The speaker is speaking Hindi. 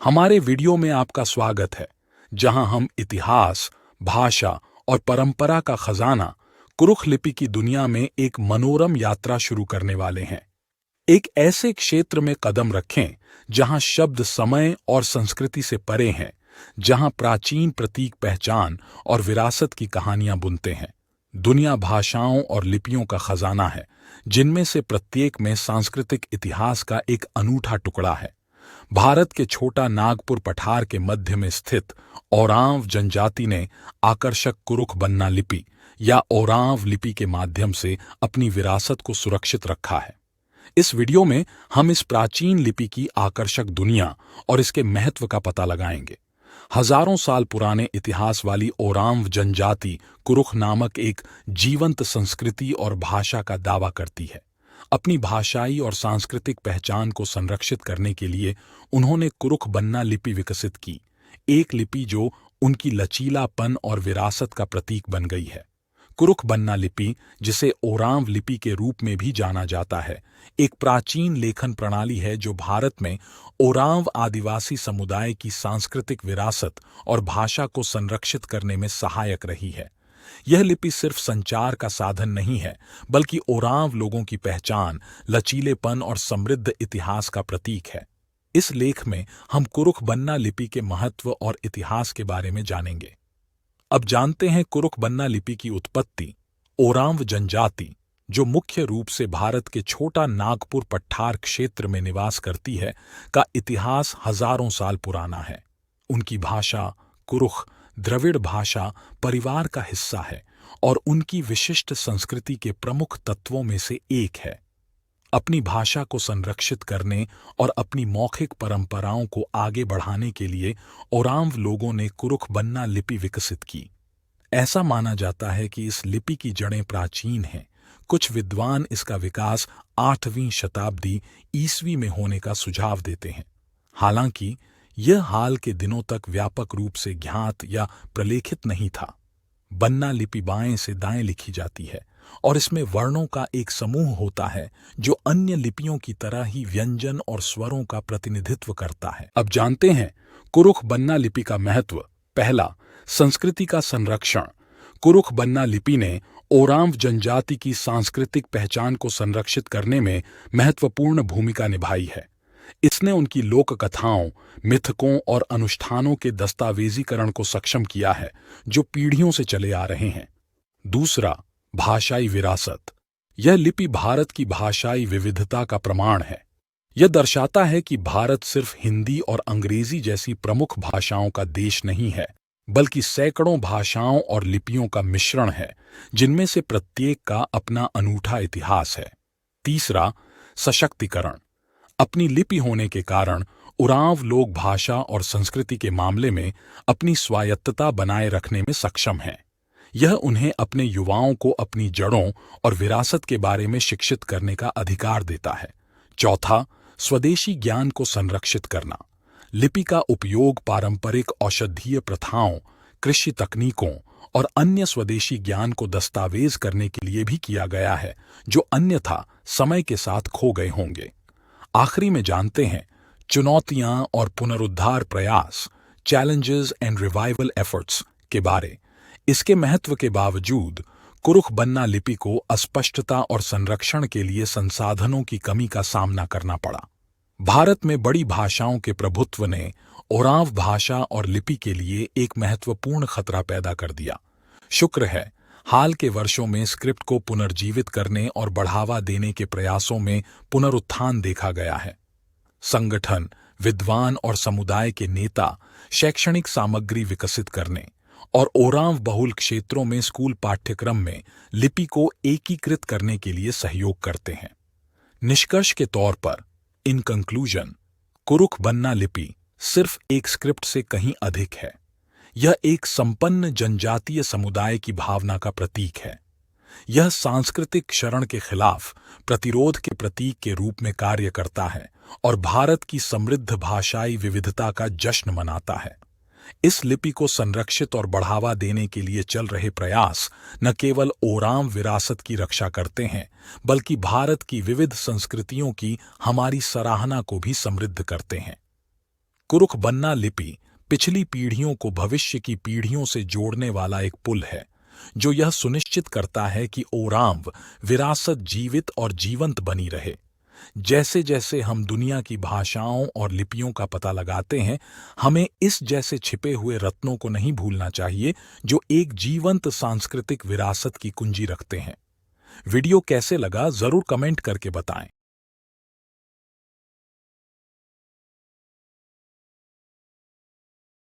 हमारे वीडियो में आपका स्वागत है, जहां हम इतिहास, भाषा और परंपरा का खजाना कुरुख लिपि की दुनिया में एक मनोरम यात्रा शुरू करने वाले हैं। एक ऐसे क्षेत्र में कदम रखें जहां शब्द समय और संस्कृति से परे हैं, जहां प्राचीन प्रतीक पहचान और विरासत की कहानियां बुनते हैं। दुनिया भाषाओं और लिपियों का खजाना है, जिनमें से प्रत्येक में सांस्कृतिक इतिहास का एक अनूठा टुकड़ा है। भारत के छोटा नागपुर पठार के मध्य में स्थित ओरांव जनजाति ने आकर्षक कुरुख बन्ना लिपि या ओरांव लिपि के माध्यम से अपनी विरासत को सुरक्षित रखा है। इस वीडियो में हम इस प्राचीन लिपि की आकर्षक दुनिया और इसके महत्व का पता लगाएंगे। हजारों साल पुराने इतिहास वाली ओरांव जनजाति कुरुख नामक एक जीवंत संस्कृति और भाषा का दावा करती है। अपनी भाषाई और सांस्कृतिक पहचान को संरक्षित करने के लिए उन्होंने कुरुख बन्ना लिपि विकसित की, एक लिपि जो उनकी लचीलापन और विरासत का प्रतीक बन गई है। कुरुख बन्ना लिपि, जिसे ओरांव लिपि के रूप में भी जाना जाता है, एक प्राचीन लेखन प्रणाली है जो भारत में ओरांव आदिवासी समुदाय की सांस्कृतिक विरासत और भाषा को संरक्षित करने में सहायक रही है। यह लिपि सिर्फ संचार का साधन नहीं है, बल्कि ओरांव लोगों की पहचान, लचीलेपन और समृद्ध इतिहास का प्रतीक है। इस लेख में हम कुरुख बन्ना लिपि के महत्व और इतिहास के बारे में जानेंगे। अब जानते हैं कुरुख बन्ना लिपि की उत्पत्ति। ओरांव जनजाति, जो मुख्य रूप से भारत के छोटा नागपुर पठार क्षेत्र में निवास करती है, का इतिहास हजारों साल पुराना है। उनकी भाषा कुरुख द्रविड़ भाषा परिवार का हिस्सा है और उनकी विशिष्ट संस्कृति के प्रमुख तत्वों में से एक है। अपनी भाषा को संरक्षित करने और अपनी मौखिक परंपराओं को आगे बढ़ाने के लिए ओरांव लोगों ने कुरुख बन्ना लिपि विकसित की। ऐसा माना जाता है कि इस लिपि की जड़ें प्राचीन हैं। कुछ विद्वान इसका विकास 8वीं शताब्दी ईस्वी में होने का सुझाव देते हैं। हालांकि यह हाल के दिनों तक व्यापक रूप से ज्ञात या प्रलेखित नहीं था। बन्ना लिपि बाएं से दाएं लिखी जाती है और इसमें वर्णों का एक समूह होता है जो अन्य लिपियों की तरह ही व्यंजन और स्वरों का प्रतिनिधित्व करता है। अब जानते हैं कुरुख बन्ना लिपि का महत्व। पहला, संस्कृति का संरक्षण। कुरुख बन्ना लिपि ने ओरांव जनजाति की सांस्कृतिक पहचान को संरक्षित करने में महत्वपूर्ण भूमिका निभाई है। इसने उनकी लोक कथाओं, मिथकों और अनुष्ठानों के दस्तावेजीकरण को सक्षम किया है, जो पीढ़ियों से चले आ रहे हैं। दूसरा, भाषाई विरासत। यह लिपि भारत की भाषाई विविधता का प्रमाण है। यह दर्शाता है कि भारत सिर्फ हिंदी और अंग्रेजी जैसी प्रमुख भाषाओं का देश नहीं है, बल्कि सैकड़ों भाषाओं और लिपियों का मिश्रण है, जिनमें से प्रत्येक का अपना अनूठा इतिहास है। तीसरा, सशक्तिकरण। अपनी लिपि होने के कारण ओरांव लोग भाषा और संस्कृति के मामले में अपनी स्वायत्तता बनाए रखने में सक्षम हैं। यह उन्हें अपने युवाओं को अपनी जड़ों और विरासत के बारे में शिक्षित करने का अधिकार देता है। चौथा, स्वदेशी ज्ञान को संरक्षित करना। लिपि का उपयोग पारंपरिक औषधीय प्रथाओं, कृषि तकनीकों और अन्य स्वदेशी ज्ञान को दस्तावेज करने के लिए भी किया गया है, जो अन्यथा समय के साथ खो गए होंगे। आखिरी में जानते हैं चुनौतियां और पुनरुद्धार प्रयास, चैलेंजेस एंड रिवाइवल एफर्ट्स के बारे। इसके महत्व के बावजूद कुरुख बन्ना लिपि को अस्पष्टता और संरक्षण के लिए संसाधनों की कमी का सामना करना पड़ा। भारत में बड़ी भाषाओं के प्रभुत्व ने ओरांव भाषा और लिपि के लिए एक महत्वपूर्ण खतरा पैदा कर दिया। शुक्र है, हाल के वर्षों में स्क्रिप्ट को पुनर्जीवित करने और बढ़ावा देने के प्रयासों में पुनरुत्थान देखा गया है। संगठन, विद्वान और समुदाय के नेता शैक्षणिक सामग्री विकसित करने और ओरांव बहुल क्षेत्रों में स्कूल पाठ्यक्रम में लिपि को एकीकृत करने के लिए सहयोग करते हैं। निष्कर्ष के तौर पर, इन कंक्लूजन, कुरुख बन्ना लिपि सिर्फ एक स्क्रिप्ट से कहीं अधिक है। यह एक संपन्न जनजातीय समुदाय की भावना का प्रतीक है। यह सांस्कृतिक शरण के खिलाफ प्रतिरोध के प्रतीक के रूप में कार्य करता है और भारत की समृद्ध भाषाई विविधता का जश्न मनाता है। इस लिपि को संरक्षित और बढ़ावा देने के लिए चल रहे प्रयास न केवल ओरांव विरासत की रक्षा करते हैं, बल्कि भारत की विविध संस्कृतियों की हमारी सराहना को भी समृद्ध करते हैं। कुरुख बन्ना लिपि पिछली पीढ़ियों को भविष्य की पीढ़ियों से जोड़ने वाला एक पुल है, जो यह सुनिश्चित करता है कि ओरांव विरासत जीवित और जीवंत बनी रहे। जैसे जैसे हम दुनिया की भाषाओं और लिपियों का पता लगाते हैं, हमें इस जैसे छिपे हुए रत्नों को नहीं भूलना चाहिए, जो एक जीवंत सांस्कृतिक विरासत की कुंजी रखते हैं। वीडियो कैसे लगा जरूर कमेंट करके बताएं।